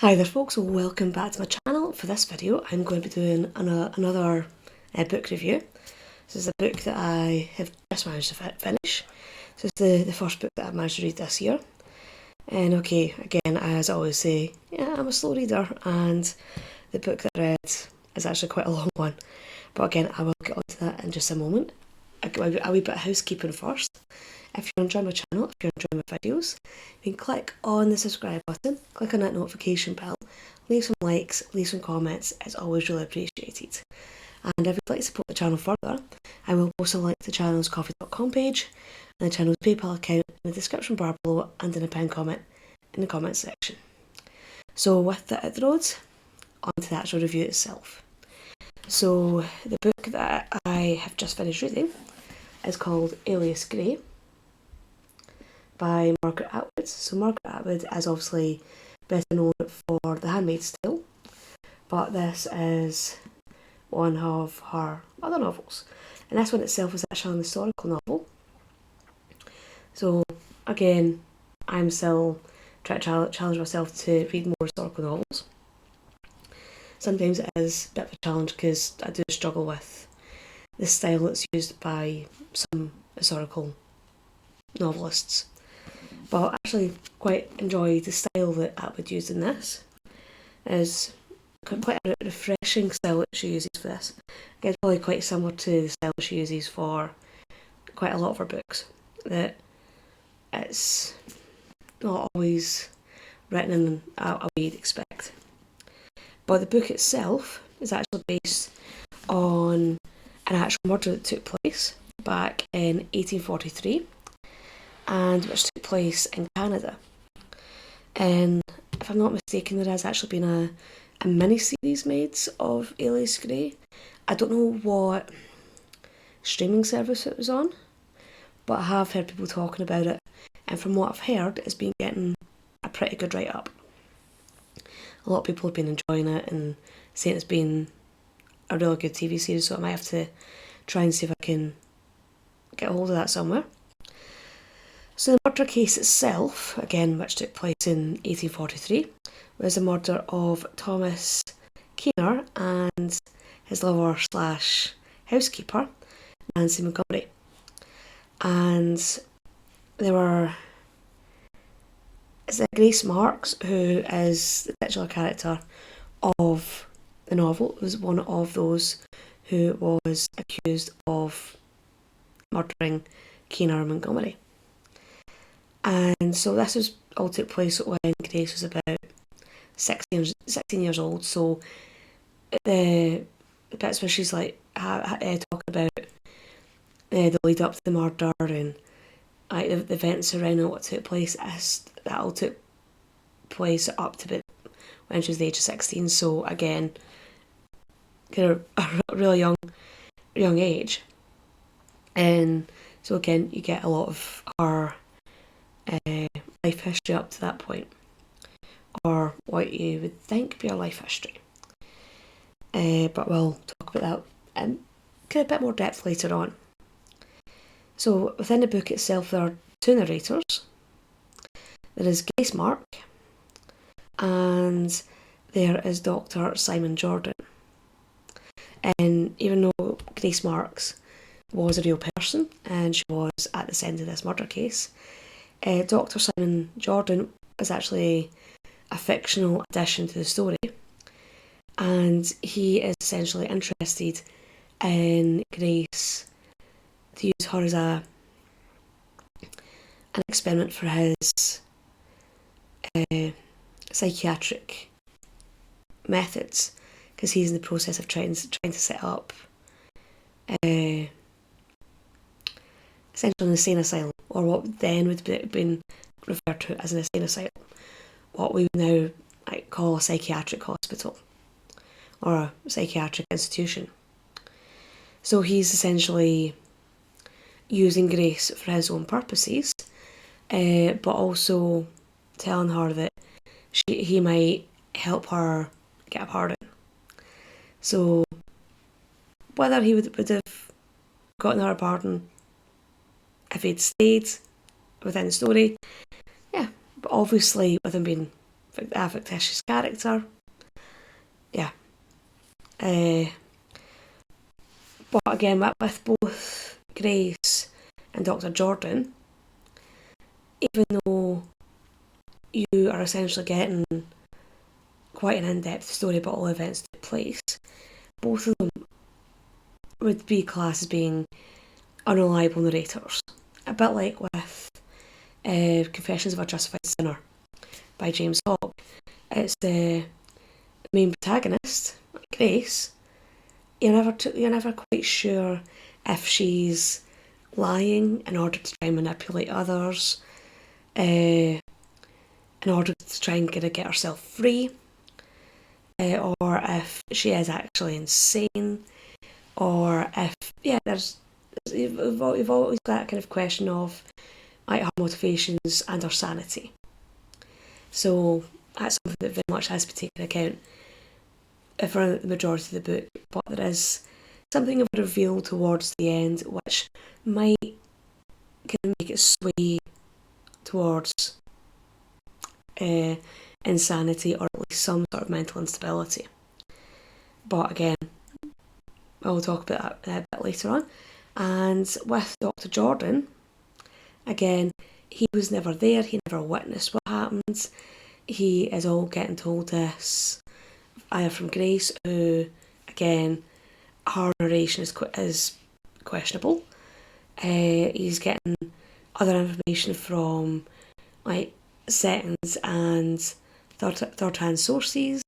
Hi there folks, welcome back to my channel. For this video I'm going to be doing another book review. This is a book that I have just managed to finish. This is the first book that I've managed to read this year. And okay, again, as I always say, yeah, I'm a slow reader and the book that I read is actually quite a long one. But again, I will get onto that in just a moment. A wee bit of housekeeping first. If you're enjoying my channel, if you're enjoying my videos, you can click on the subscribe button, click on that notification bell, leave some likes, leave some comments, it's always really appreciated. And if you'd like to support the channel further, I will post a link to the channel's coffee.com page and the channel's PayPal account in the description bar below and in a pinned comment in the comments section. So with that out the road, on to the actual review itself. So the book that I have just finished reading is called Alias Grace by Margaret Atwood. So Margaret Atwood is obviously better known for the Handmaid's Tale, but this is one of her other novels. And this one itself is actually an historical novel. So again, I'm still trying to challenge myself to read more historical novels. Sometimes it is a bit of a challenge because I do struggle with the style that's used by some historical novelists. But I actually quite enjoy the style that Atwood used in this. It's quite a refreshing style that she uses for this. It's probably quite similar to the style she uses for quite a lot of her books. That it's not always written in a way you'd expect. But the book itself is actually based on an actual murder that took place back in 1843 and which took place in Canada. And if I'm not mistaken, there has actually been a mini-series made of Alias Grace. I don't know what streaming service it was on, but I have heard people talking about it, and from what I've heard, it's been getting a pretty good write-up. A lot of people have been enjoying it and saying it's been a really good TV series, so I might have to try and see if I can get a hold of that somewhere. So the murder case itself, again, which took place in 1843, was the murder of Thomas Keener and his lover slash housekeeper, Nancy Montgomery. And there were Grace Marks, who is the titular character of the novel, was one of those who was accused of murdering Keener and Montgomery. And so this was all took place when Grace was about 16 years old. So the bits where she's like talking about the lead up to the murder and like the events surrounding what took place, that all took place up to about when she was the age of 16. So again, kind of a really young age. And so again, you get a lot of her life history up to that point, or what you would think be her life history. But we'll talk about that in a bit more depth later on. So within the book itself, there are two narrators. There is Grace Mark, and there is Dr. Simon Jordan. And even though Grace Marks was a real person and she was at the centre of this murder case, Dr. Simon Jordan is actually a fictional addition to the story, and he is essentially interested in Grace to use her as an experiment for his psychiatric methods, because he's in the process of trying to set up essentially an insane asylum, or what then would have been referred to as an insane asylum, what we would now call a psychiatric hospital or a psychiatric institution. So he's essentially using Grace for his own purposes, but also telling her that he might help her get a pardon. So whether he would have gotten her a pardon if he'd stayed within the story, yeah, but obviously with him being a fictitious character. Yeah. But again, with both Grace and Dr. Jordan, even though you are essentially getting quite an in-depth story about all events that took place, both of them would be classed as being unreliable narrators. A bit like with Confessions of a Justified Sinner by James Hogg. It's the main protagonist, Grace. You're never quite sure if she's lying in order to try and manipulate others, in order to try and get herself free, or if she is actually insane, or if you've always got that kind of question of like her motivations and her sanity. So that's something that very much has to be taken account for the majority of the book, but there is something of a reveal towards the end which might kind of make it sway towards insanity, or at least some sort of mental instability. But again, I'll talk about that a bit later on. And with Dr. Jordan, again, he was never there, he never witnessed what happened. He is all getting told this either from Grace, who, again, her narration is questionable. He's getting other information from like settings and third-hand sources.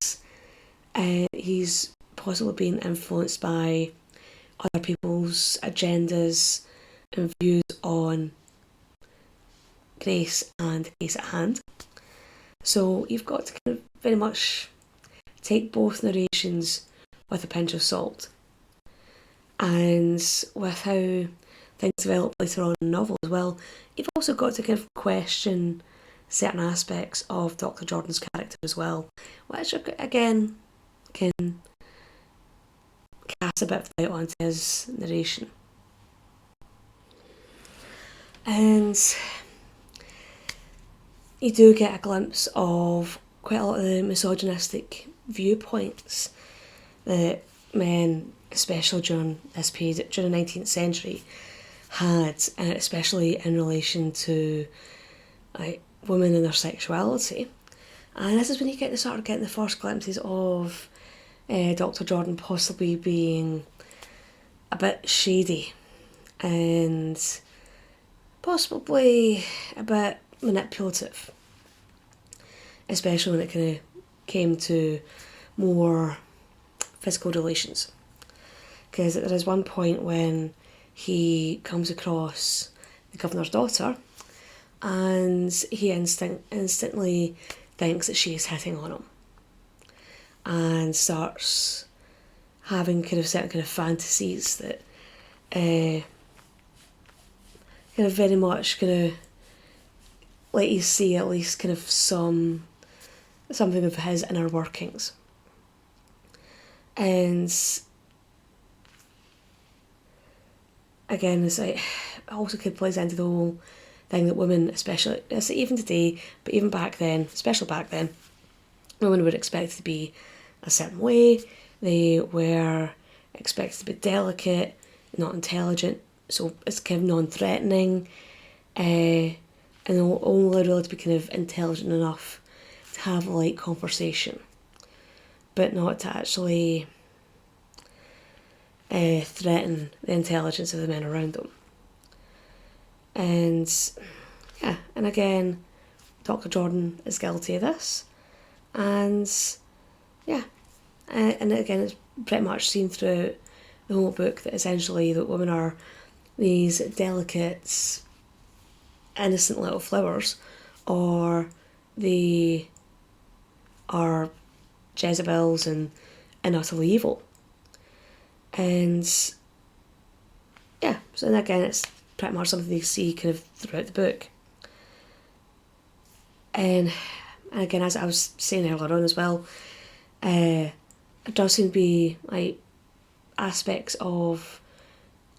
He's possibly being influenced by other people's agendas and views on Grace and the case at hand. So you've got to kind of very much take both narrations with a pinch of salt. And with how things develop later on in the novel as well, you've also got to kind of question certain aspects of Dr. Jordan's character as well, which again can cast a bit of doubt onto his narration. And you do get a glimpse of quite a lot of the misogynistic viewpoints that men, especially during this period, during the 19th century, had, and especially in relation to like women and their sexuality. And this is when you get getting the first glimpses of Dr. Jordan possibly being a bit shady and possibly a bit manipulative, especially when it kind of came to more physical relations. Because there is one point when he comes across the governor's daughter and he instantly thinks that she is hitting on him and starts having kind of certain kind of fantasies that kind of very much kind of let you see at least kind of something of his inner workings. And again, it's like, it also kind of plays into the whole thing that women, especially even today, but even back then, especially back then, women were expected to be a certain way. They were expected to be delicate, not intelligent, so it's kind of non-threatening, and only really to be kind of intelligent enough to have a light conversation, but not to actually threaten the intelligence of the men around them. And yeah, and again, Dr. Jordan is guilty of this, and yeah, and again, it's pretty much seen throughout the whole book that essentially that women are these delicate, innocent little flowers, or they are Jezebels and utterly evil. And yeah, so then again, it's pretty much something you see kind of throughout the book. And again, as I was saying earlier on as well, it does seem to be like aspects of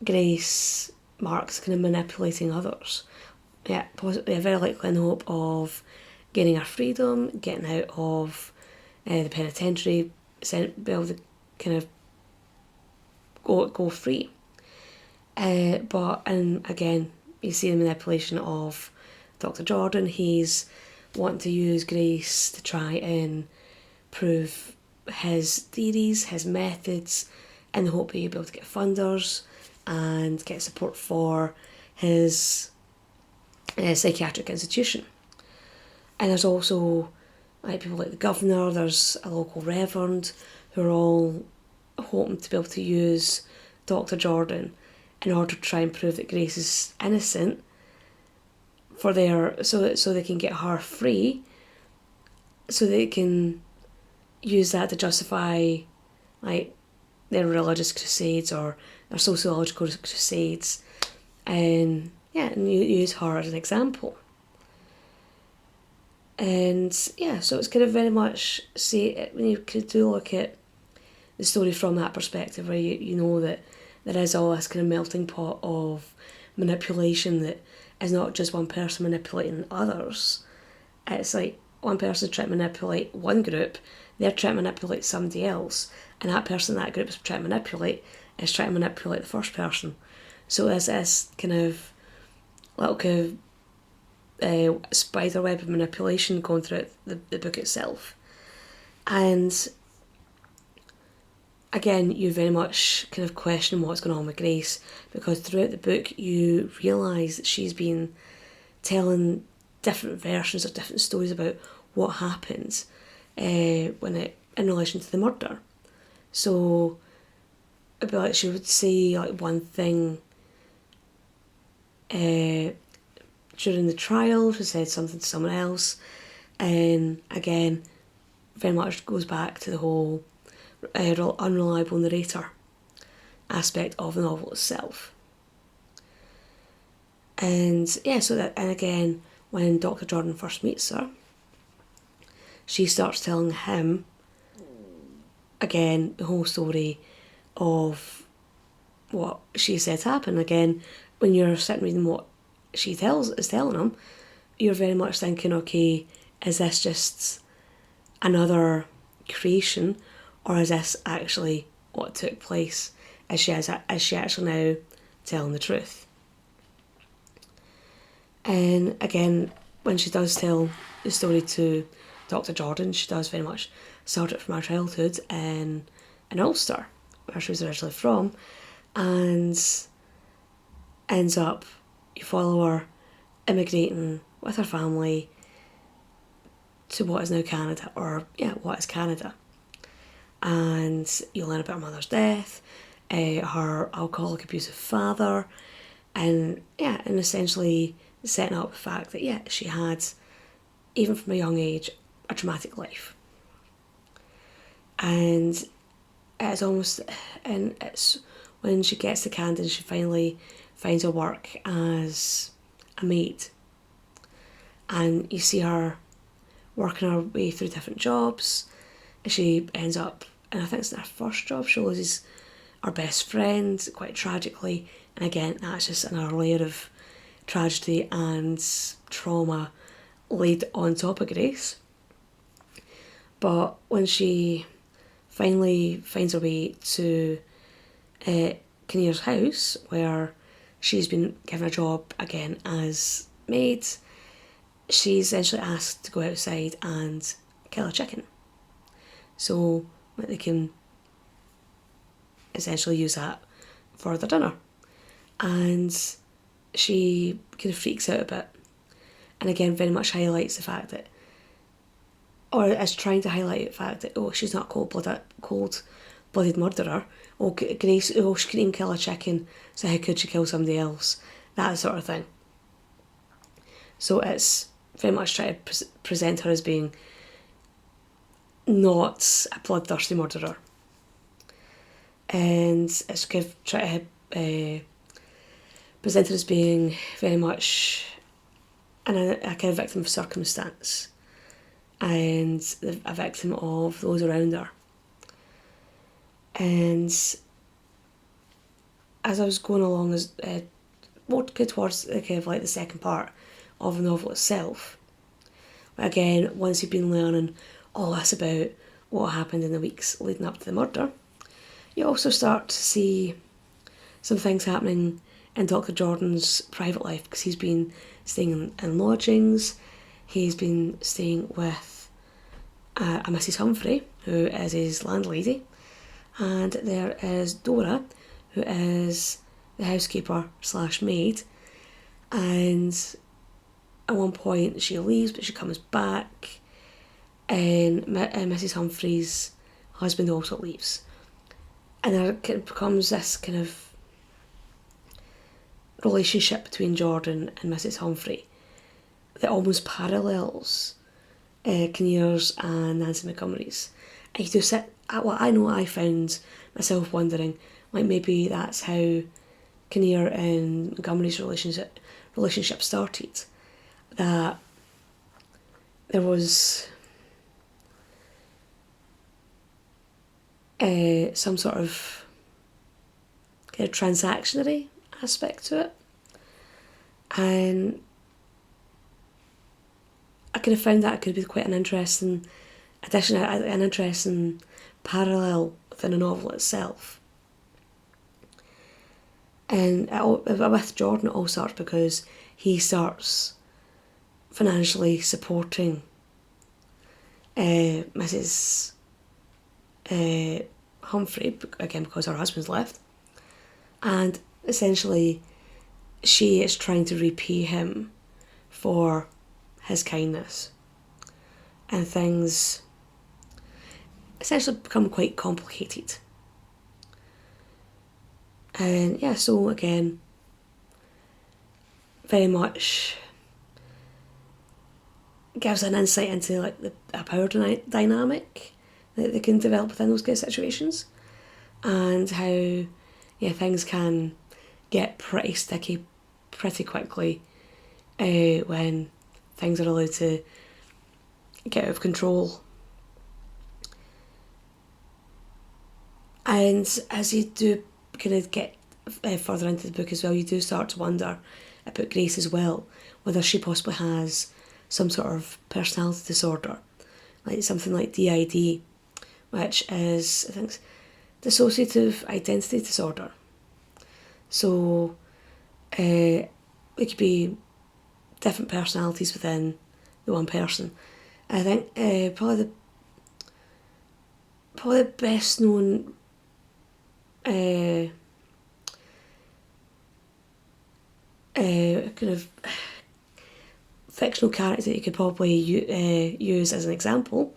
Grace Marks kind of manipulating others. Yeah, possibly very likely in the hope of gaining her freedom, getting out of the penitentiary, be able to kind of go free. And again, you see the manipulation of Dr. Jordan. He's wanting to use Grace to try and prove his theories, his methods, in the hope that he'll be able to get funders and get support for his psychiatric institution. And there's also like people like the governor, there's a local reverend who are all hoping to be able to use Dr. Jordan in order to try and prove that Grace is innocent so they can get her free, so they can use that to justify like their religious crusades or their sociological crusades, and use her as an example. And so it's kind of very much, when you could look at the story from that perspective, where you know that there is all this kind of melting pot of manipulation that is not just one person manipulating others. It's like one person trying to manipulate one group, they're trying to manipulate somebody else, and that person that group is trying to manipulate the first person. So there's this kind of little kind of spider web of manipulation going through the book itself. And again, you very much kind of question what's going on with Grace, because throughout the book you realise that she's been telling different versions of different stories about what happened in relation to the murder. So it'd be like she would say like one thing during the trial, she said something to someone else, and again very much goes back to the whole unreliable narrator aspect of the novel itself. And again, when Dr. Jordan first meets her, she starts telling him again the whole story of what she said happened. Again, when you're sitting reading what she is telling him, you're very much thinking, okay, is this just another creation, or is this actually what took place? Is she actually now telling the truth? And again, when she does tell the story to Dr. Jordan, she does very much start it from her childhood in Ulster, where she was originally from, and ends up, you follow her immigrating with her family to what is now Canada, what is Canada. And you learn about her mother's death, her alcoholic abusive father, and essentially setting up the fact that she had, even from a young age, a traumatic life. And it's when she gets to Canada, she finally finds her work as a maid, and you see her working her way through different jobs. She ends up, and I think it's in her first job, she loses her best friend quite tragically, and again that's just another layer of tragedy and trauma laid on top of Grace. But when she finally finds her way to Kinnear's house, where she's been given a job again as maid, she's essentially asked to go outside and kill a chicken, so that they can essentially use that for their dinner. And she kind of freaks out a bit, and again very much highlights the fact that, or is trying to highlight the fact that, she's not a cold-blooded murderer. Grace, she couldn't even kill a chicken, so how could she kill somebody else? That sort of thing. So it's very much trying to present her as being not a bloodthirsty murderer. And it's kind of trying to present her as being very much a kind of victim of circumstance, and a victim of those around her. And as I was going along, more towards kind of like the second part of the novel itself, But again, once you've been learning all this about what happened in the weeks leading up to the murder, you also start to see some things happening in Dr. Jordan's private life, because he's been staying in lodgings, he's been staying with a Mrs. Humphrey, who is his landlady, and there is Dora, who is the housekeeper slash maid, and at one point she leaves but she comes back, and Mrs. Humphrey's husband also leaves, and there becomes this kind of relationship between Jordan and Mrs. Humphrey that almost parallels Kinnear's and Nancy Montgomery's. And you do sit at what I know, I found myself wondering, like maybe that's how Kinnear and Montgomery's relationship started. That there was some sort of kind of transactionary aspect to it, and I could have found that it could be quite an interesting addition, an interesting parallel within the novel itself. And with Jordan it all starts because he starts financially supporting Mrs. Humphrey, again because her husband's left, and essentially she is trying to repay him for his kindness, and things essentially become quite complicated. And yeah, so again, very much gives an insight into like a power dynamic that they can develop within those kind of situations, and how things can get pretty sticky pretty quickly when things are allowed to get out of control. And as you do kind of get further into the book as well, you do start to wonder about Grace as well, whether she possibly has some sort of personality disorder, like something like DID, which is, I think, dissociative identity disorder. So it could be different personalities within the one person. I think probably the best known kind of fictional character that you could probably use as an example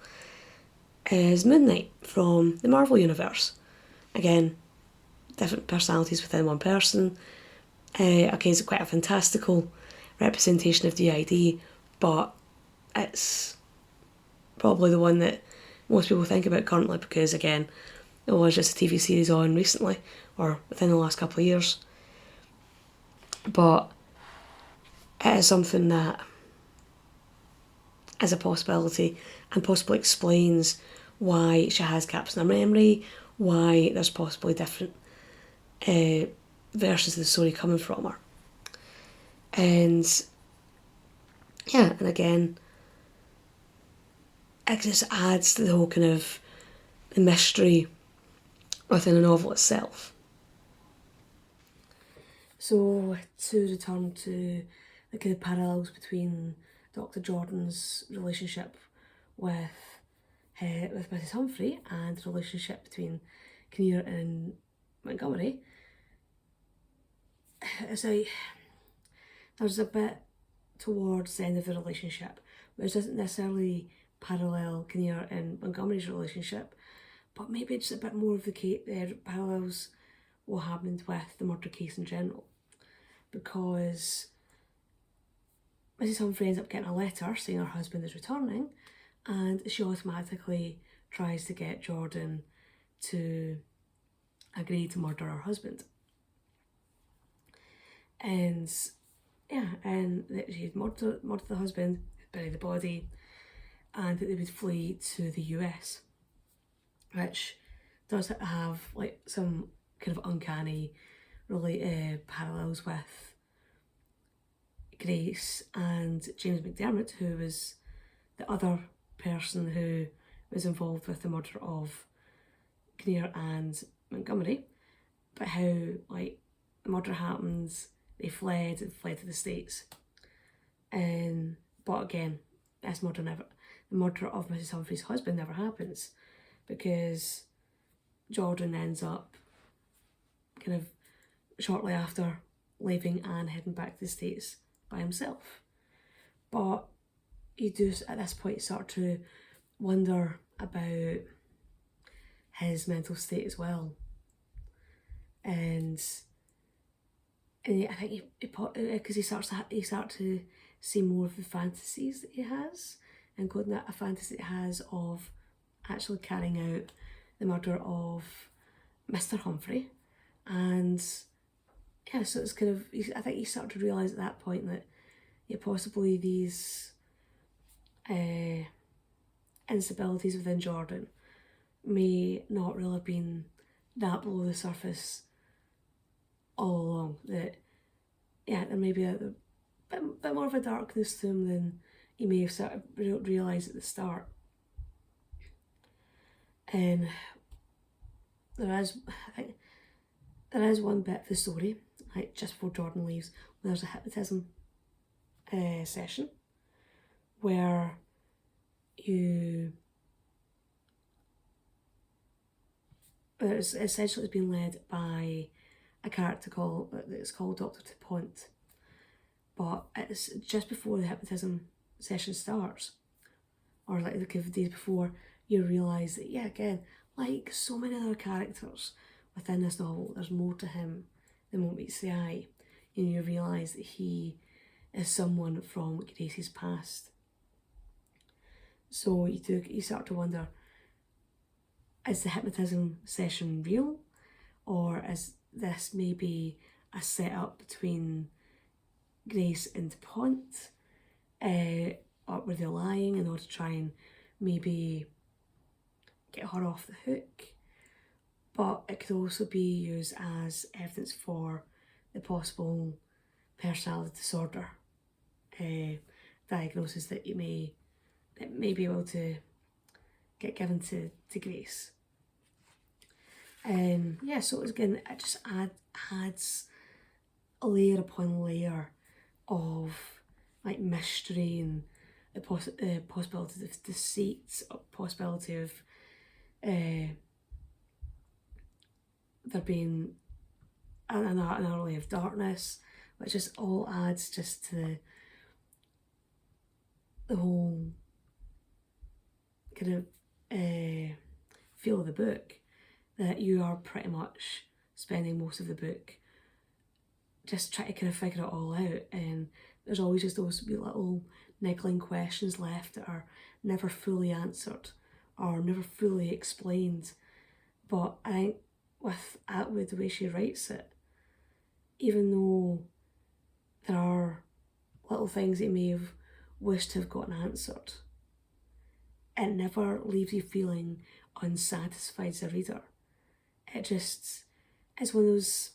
is Moon Knight from the Marvel Universe. Again, different personalities within one person. It's quite a fantastical representation of DID, but it's probably the one that most people think about currently because, again, it was just a TV series on recently, or within the last couple of years. But it is something that is a possibility and possibly explains why she has gaps in her memory, why there's possibly different versions of the story coming from her. And again, it just adds to the whole kind of the mystery within the novel itself. So to return to the kind of parallels between Dr. Jordan's relationship with Mrs. Humphrey and the relationship between Kinnear and Montgomery, there's a bit towards the end of the relationship which doesn't necessarily parallel Kinnear and Montgomery's relationship, but maybe just a bit more of the parallels what happened with the murder case in general, because Mrs. Humphrey ends up getting a letter saying her husband is returning, and she automatically tries to get Jordan to agree to murder her husband. And that she'd murdered the husband, bury the body, and that they would flee to the US, which does have like some kind of uncanny parallels with Grace and James McDermott, who was the other person who was involved with the murder of Kinnear and Montgomery, but how like the murder happens, they fled to the States, and but again, the murder of Mrs. Humphrey's husband never happens, because Jordan ends up kind of shortly after leaving and heading back to the States by himself. But you do at this point start to wonder about his mental state as well, and I think because you start to see more of the fantasies that he has, including a fantasy that he has of actually carrying out the murder of Mr. Humphrey, and yeah, so it's kind of, I think you start to realise at that point that possibly these instabilities within Jordan may not really have been that below the surface all along. That there may be a bit more of a darkness to him than he may have sort of realised at the start. And there is one bit of the story, like just before Jordan leaves, where there's a hypnotism session where it's essentially being led by a character that's called Dr. Dupont, but it's just before the hypnotism session starts, or like the days before, you realise that again, like so many other characters within this novel, there's more to him than what meets the eye, and you realise that he is someone from Grace's past. So you start to wonder, is the hypnotism session real, or is this maybe a setup between Grace and Dupont, or were they lying in order to try and maybe get her off the hook? But it could also be used as evidence for the possible personality disorder diagnosis that may be able to get given to Grace. So again, it just adds a layer upon layer of like mystery and the possibility of deceit, a possibility of there being another layer of darkness, which just all adds just to the whole kind of feel of the book, that you are pretty much spending most of the book just trying to kind of figure it all out, and there's always just those wee little niggling questions left that are never fully answered or never fully explained. But I think with Atwood, the way she writes it, even though there are little things that you may have wished to have gotten answered, it never leaves you feeling unsatisfied as a reader. It just is one of those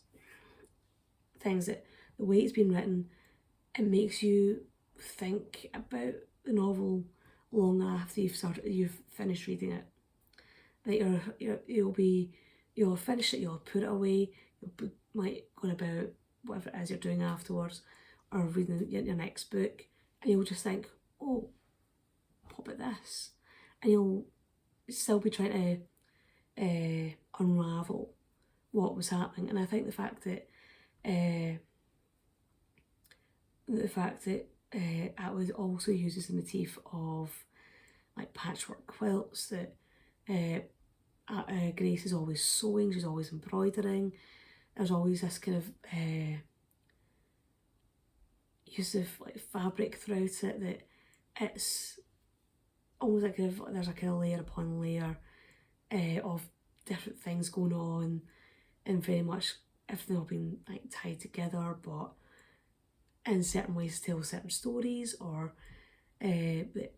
things that the way it's been written, it makes you think about the novel long after you've finished reading it. That you'll finish it, you'll put it away, you'll be like going about whatever it is you're doing afterwards, or reading your next book, and you'll just think, oh, what about this? And you'll still be trying to unravel what was happening. And I think the fact that Atwood also uses the motif of like patchwork quilts, that Grace is always sewing, she's always embroidering. There's always this kind of use of like fabric throughout it, that it's almost like there's a kind of layer upon layer of different things going on, and very much everything all being like tied together, but in certain ways tell certain stories, or that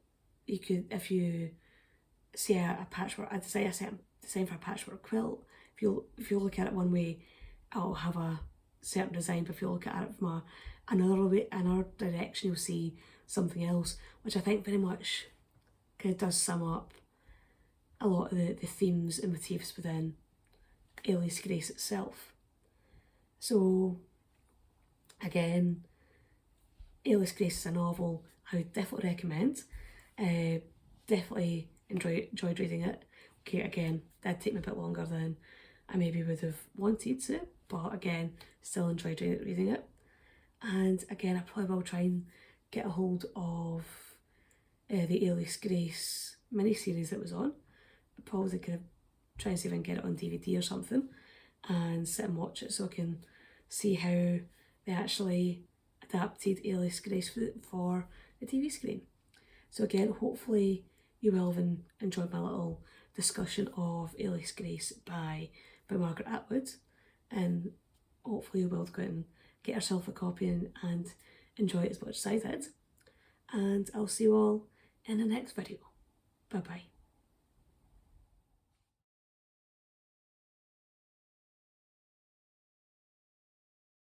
you could, if you see a patchwork, a certain design for a patchwork quilt, if you look at it one way, it'll have a certain design, but if you look at it from another direction, you'll see something else, which I think very much kind of does sum up a lot of the themes and motifs within Alias Grace itself. So again, Alias Grace is a novel I would definitely recommend. Definitely enjoyed reading it. Okay, again, did take me a bit longer than I maybe would have wanted to, but again, still enjoyed reading it. And again, I probably will try and get a hold of the Alias Grace miniseries that was on. I probably could try and see if I can get it on DVD or something and sit and watch it so I can see how they actually adapted Alias Grace for the TV screen. So again, hopefully you will have enjoyed my little discussion of Alias Grace by Margaret Atwood, and hopefully you will go out and get yourself a copy and enjoy it as much as I did. And I'll see you all in the next video. Bye bye.